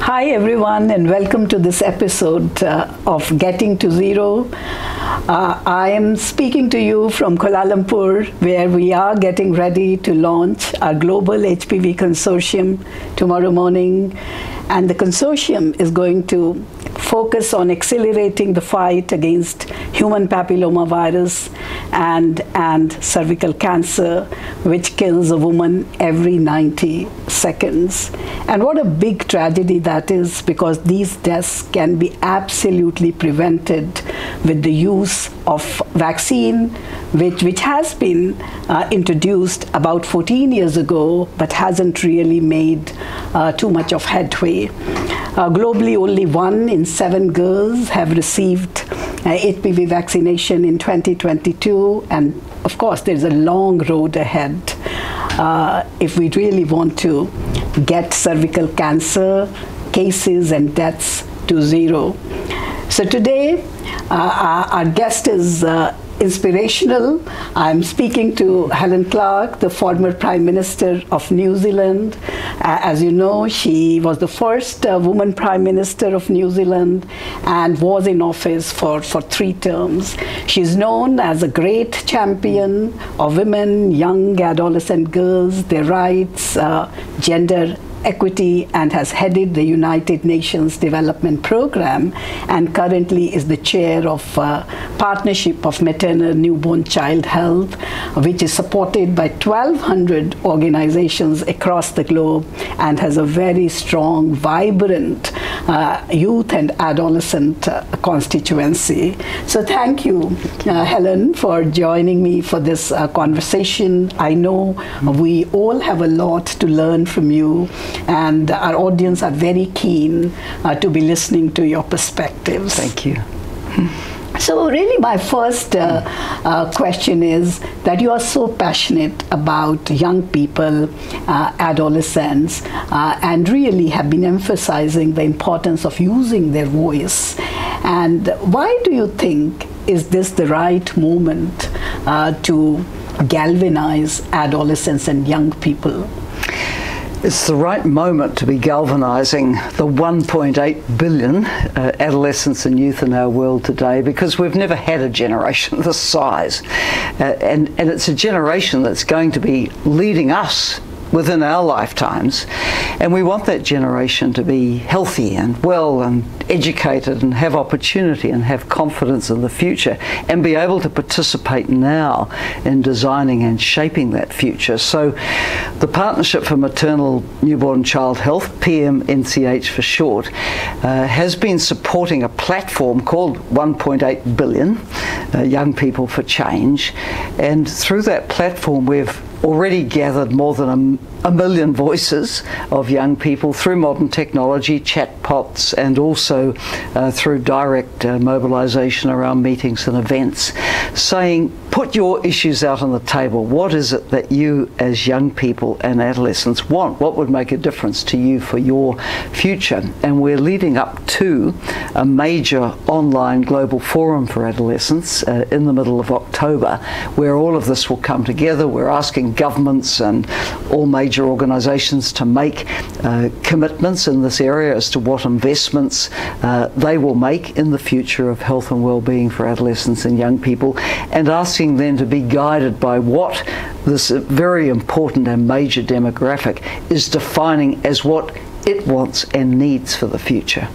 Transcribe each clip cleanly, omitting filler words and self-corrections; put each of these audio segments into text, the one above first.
Hi everyone, and welcome to this episode of Getting to Zero. I am speaking to you from Kuala Lumpur, where we are getting ready to launch our Global HPV Consortium tomorrow morning. And the consortium is going to focus on accelerating the fight against human papillomavirus and cervical cancer, which kills a woman every 90 seconds. And what a big tragedy that is, because these deaths can be absolutely prevented with the use of vaccine, which has been introduced about 14 years ago, but hasn't really made too much of headway. Globally, only 1 in 7 girls have received HPV vaccination in 2022, and of course there's a long road ahead if we really want to get cervical cancer cases and deaths to zero. So today our guest is inspirational. I'm speaking to Helen Clark, the former Prime Minister of New Zealand. As you know, she was the first woman Prime Minister of New Zealand and was in office for 3 terms. She's known as a great champion of women, young adolescent girls, their rights, gender equity, and has headed the United Nations Development Program, and currently is the chair of Partnership of Maternal Newborn Child Health, which is supported by 1,200 organizations across the globe and has a very strong, vibrant youth and adolescent constituency. So thank you, Helen, for joining me for this conversation. I know we all have a lot to learn from you, and our audience are very keen to be listening to your perspectives. Thank you. So really my first question is that you are so passionate about young people, adolescents, and really have been emphasizing the importance of using their voice. And why do you think is this the right moment to galvanize adolescents and young people? It's the right moment to be galvanizing the 1.8 billion adolescents and youth in our world today, because we've never had a generation this size. And it's a generation that's going to be leading us within our lifetimes, and we want that generation to be healthy and well and educated and have opportunity and have confidence in the future and be able to participate now in designing and shaping that future. So the Partnership for Maternal Newborn Child Health, PMNCH for short, has been supporting a platform called 1.8 billion Young People for Change, and through that platform we've already gathered more than a million voices of young people through modern technology, chatbots, and also through direct mobilization around meetings and events, saying, put your issues out on the table. What is it that you as young people and adolescents want? What would make a difference to you for your future? And we're leading up to a major online global forum for adolescents in the middle of October, where all of this will come together. We're asking governments and all major organizations to make commitments in this area as to what investments they will make in the future of health and well-being for adolescents and young people, and asking them to be guided by what this very important and major demographic is defining as what it wants and needs for the future.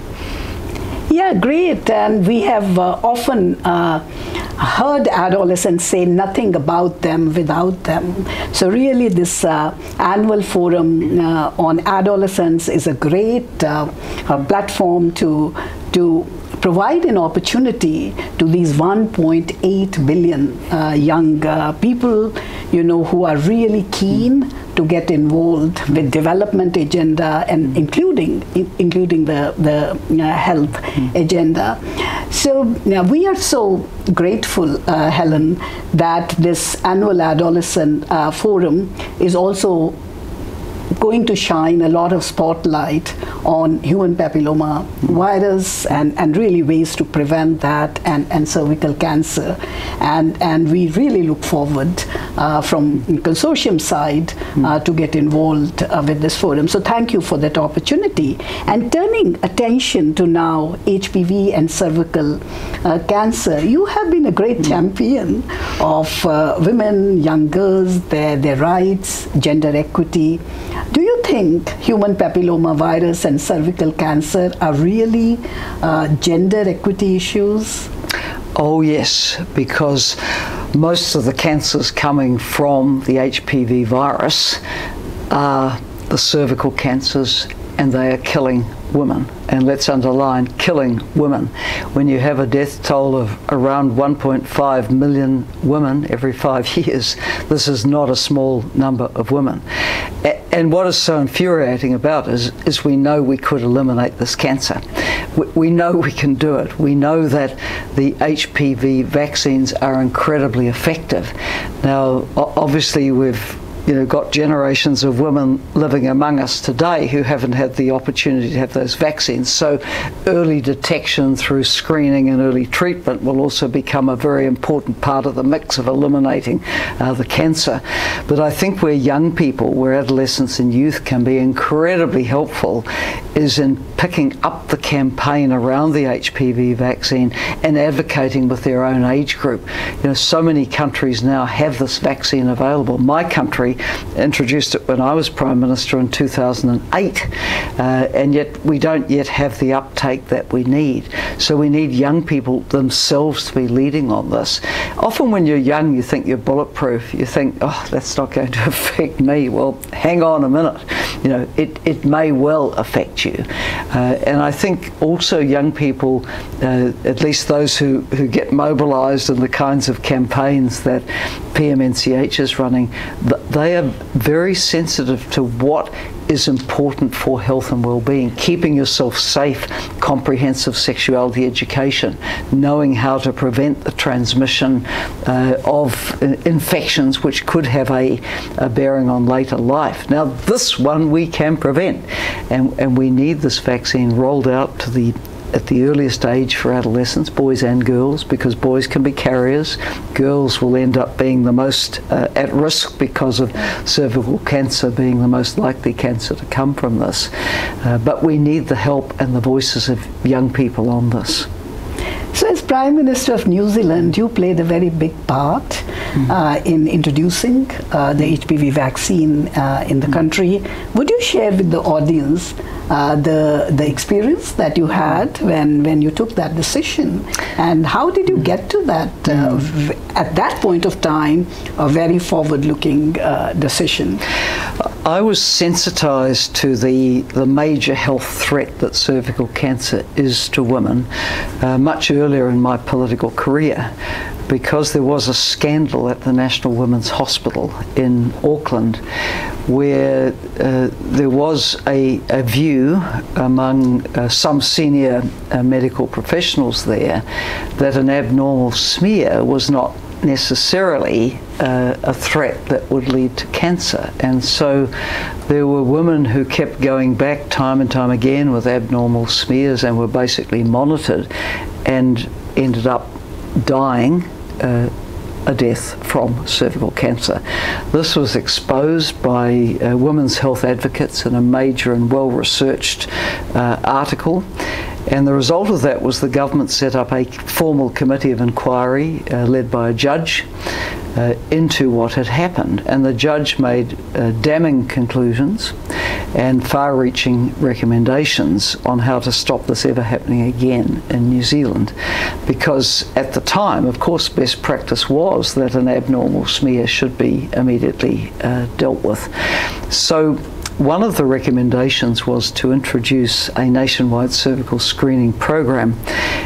Yeah, great. And we have often heard adolescents say nothing about them without them. So really this annual forum on adolescents is a great platform to provide an opportunity to these 1.8 billion young people, you know, who are really keen to get involved with development agenda, and including the health agenda. So now we are so grateful, Helen, that this annual adolescent forum is also going to shine a lot of spotlight on human papilloma virus and really ways to prevent that and cervical cancer. And we really look forward from consortium side to get involved with this forum. So thank you for that opportunity. And turning attention to now HPV and cervical cancer, you have been a great champion of women, young girls, their rights, gender equity. Do you think human papilloma virus and cervical cancer are really gender equity issues? Oh yes, because most of the cancers coming from the HPV virus are the cervical cancers, and they are killing women. And let's underline, killing women. When you have a death toll of around 1.5 million women every 5 years, this is not a small number of women. And what is so infuriating about it is we know we could eliminate this cancer. We know we can do it. We know that the HPV vaccines are incredibly effective. Now, obviously we've got generations of women living among us today who haven't had the opportunity to have those vaccines. So early detection through screening and early treatment will also become a very important part of the mix of eliminating the cancer. But I think where young people, where adolescents and youth can be incredibly helpful is in picking up the campaign around the HPV vaccine and advocating with their own age group. So many countries now have this vaccine available. My country introduced it when I was Prime Minister in 2008, and yet we don't yet have the uptake that we need. So we need young people themselves to be leading on this. Often when you're young, you think you're bulletproof. You think, oh, that's not going to affect me. Well, hang on a minute. It may well affect you. And I think also young people, at least those who get mobilised in the kinds of campaigns that PMNCH is running, they are very sensitive to what is important for health and well-being. Keeping yourself safe, comprehensive sexuality education, knowing how to prevent the transmission of infections which could have a bearing on later life. Now this one we can prevent, and we need this vaccine rolled out to at the earliest age for adolescents, boys and girls, because boys can be carriers. Girls will end up being the most at risk because of cervical cancer being the most likely cancer to come from this. But we need the help and the voices of young people on this. So as Prime Minister of New Zealand, you played a very big part in introducing the HPV vaccine in the country. Would you share with the audience the experience that you had when you took that decision, and how did you get to that at that point of time a very forward-looking decision? I was sensitized to the major health threat that cervical cancer is to women much earlier in my political career, because there was a scandal at the National Women's Hospital in Auckland where there was a view among some senior medical professionals there that an abnormal smear was not necessarily a threat that would lead to cancer. And so there were women who kept going back time and time again with abnormal smears and were basically monitored and ended up dying a death from cervical cancer. This was exposed by women's health advocates in a major and well-researched article, and the result of that was the government set up a formal committee of inquiry led by a judge into what had happened, and the judge made damning conclusions and far-reaching recommendations on how to stop this ever happening again in New Zealand, because at the time, of course, best practice was that an abnormal smear should be immediately dealt with. So one of the recommendations was to introduce a nationwide cervical screening program,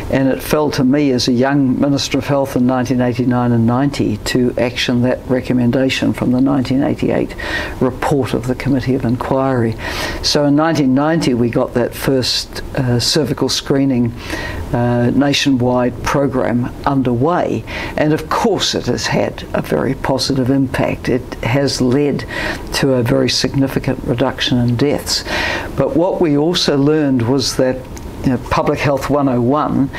and it fell to me as a young Minister of Health in 1989 and 90 to action that recommendation from the 1988 report of the Committee of Inquiry. So in 1990 we got that first cervical screening nationwide program underway, and of course it has had a very positive impact. It has led to a very significant reduction in deaths. But what we also learned was that Public Health 101,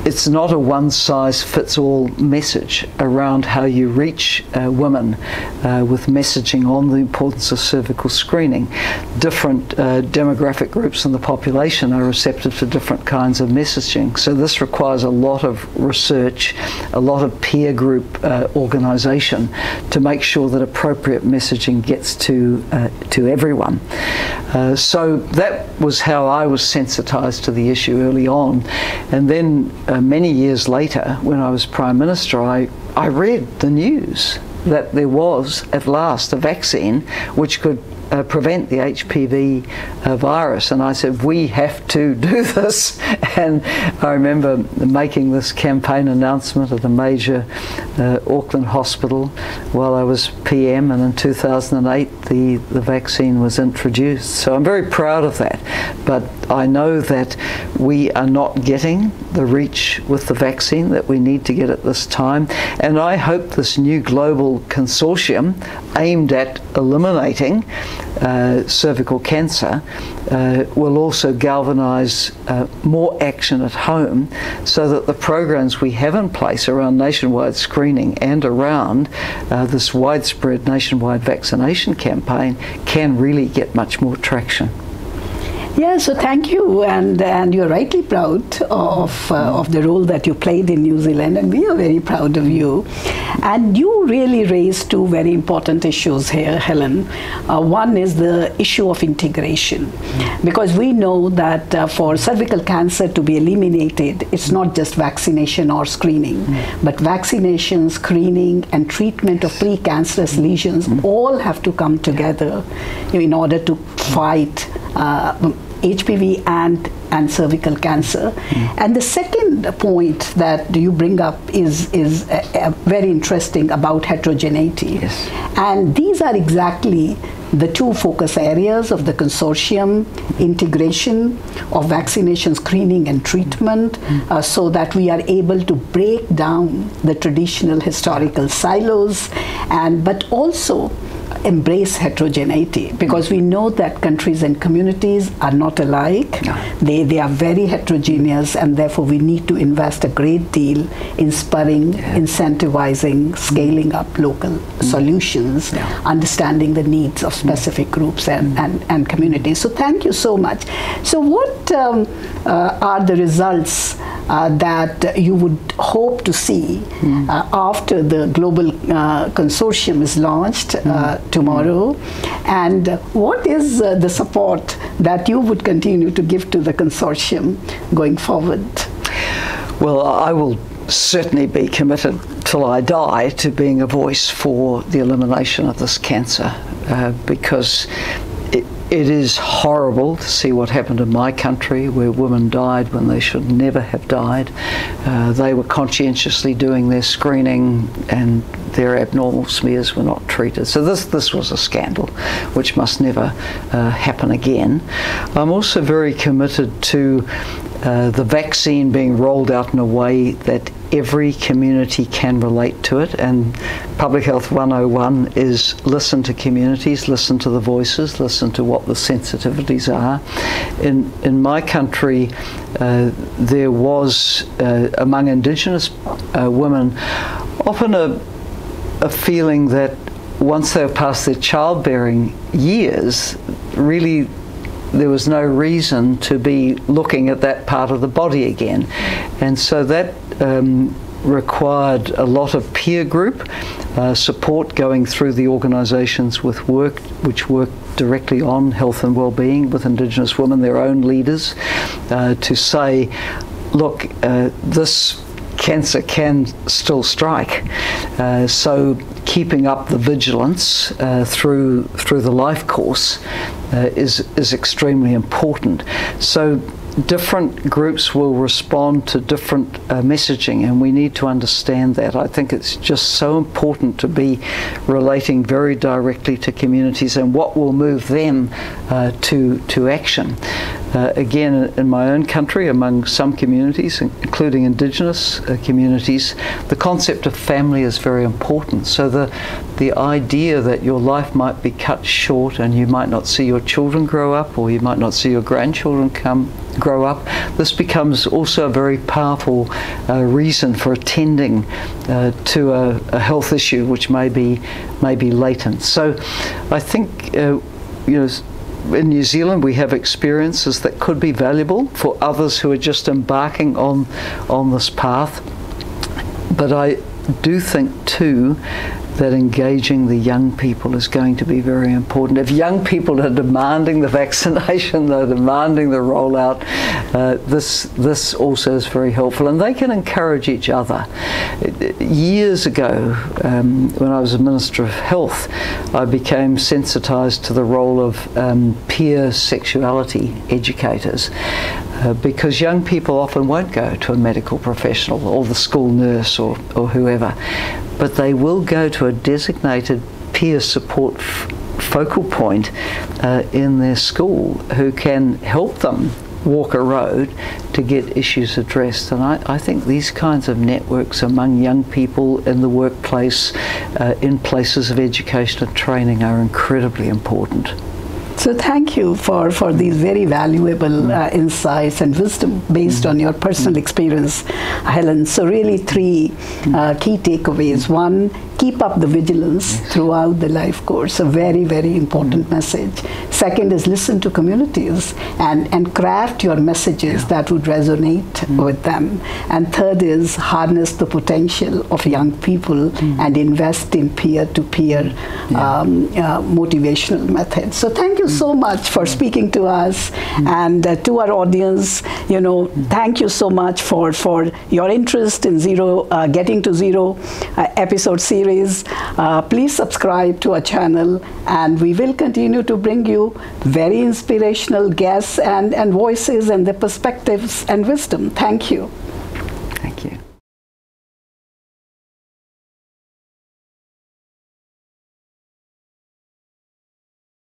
it's not a one-size-fits-all message around how you reach women with messaging on the importance of cervical screening. Different demographic groups in the population are receptive to different kinds of messaging. So this requires a lot of research, a lot of peer group organisation to make sure that appropriate messaging gets to everyone. So that was how I was sensitised to the issue early on. And then many years later, when I was Prime Minister, I read the news that there was at last a vaccine which could prevent the HPV virus, and I said, we have to do this. And I remember making this campaign announcement at a major Auckland hospital while I was PM, and in 2008 the vaccine was introduced. So I'm very proud of that, but I know that we are not getting the reach with the vaccine that we need to get at this time, and I hope this new global consortium aimed at eliminating cervical cancer will also galvanise more action at home, so that the programs we have in place around nationwide screening and around this widespread nationwide vaccination campaign can really get much more traction. Yeah, so thank you, and you're rightly proud of the role that you played in New Zealand, and we are very proud of you. And you really raised two very important issues here, Helen. One is the issue of integration, because we know that for cervical cancer to be eliminated, it's not just vaccination or screening, but vaccination, screening, and treatment of precancerous lesions all have to come together in order to fight HPV and cervical cancer. And the second point that you bring up is very interesting about heterogeneity. Yes. And these are exactly the two focus areas of the consortium: integration of vaccination, screening and treatment, so that we are able to break down the traditional historical silos, but also embrace heterogeneity, because we know that countries and communities are not alike. No. They are very heterogeneous, and therefore we need to invest a great deal in spurring, incentivizing, scaling up local solutions, understanding the needs of specific groups and communities. So thank you so much. So what are the results that you would hope to see after the global consortium is launched tomorrow, and what is the support that you would continue to give to the consortium going forward? Well, I will certainly be committed till I die to being a voice for the elimination of this cancer, because it is horrible to see what happened in my country, where women died when they should never have died. They were conscientiously doing their screening, and their abnormal smears were not treated. So this was a scandal which must never happen again. I'm also very committed to the vaccine being rolled out in a way that every community can relate to it, and Public Health 101 is listen to communities, listen to the voices, listen to what the sensitivities are. In my country, there was among Indigenous women often a feeling that once they were past their childbearing years, really there was no reason to be looking at that part of the body again. And so that required a lot of peer group support going through the organisations which work directly on health and well-being with Indigenous women, their own leaders, to say, look, this cancer can still strike. So keeping up the vigilance through the life course is extremely important. So different groups will respond to different messaging, and we need to understand that. I think it's just so important to be relating very directly to communities and what will move them to action. Again, in my own country, among some communities, including Indigenous communities, the concept of family is very important. So the idea that your life might be cut short and you might not see your children grow up, or you might not see your grandchildren grow up, this becomes also a very powerful reason for attending to a health issue which may be latent. So I think in New Zealand we have experiences that could be valuable for others who are just embarking on this path. But I do think too that engaging the young people is going to be very important. If young people are demanding the vaccination, they're demanding the rollout, this also is very helpful, and they can encourage each other. Years ago, when I was a Minister of Health, I became sensitized to the role of peer sexuality educators. Because young people often won't go to a medical professional or the school nurse or whoever, but they will go to a designated peer support focal point in their school who can help them walk a road to get issues addressed. And I think these kinds of networks among young people in the workplace, in places of education and training, are incredibly important. So thank you for these very valuable insights and wisdom based on your personal experience, Helen. So really 3 key takeaways. 1, keep up the vigilance throughout the life course, a very, very important message. 2nd is listen to communities and craft your messages that would resonate with them. And 3rd is harness the potential of young people and invest in peer-to-peer motivational methods. So thank you so much for speaking to us, and to our audience, thank you so much for your interest in Getting to Zero episode series. Please subscribe to our channel, and we will continue to bring you very inspirational guests and voices and their perspectives and wisdom. Thank you.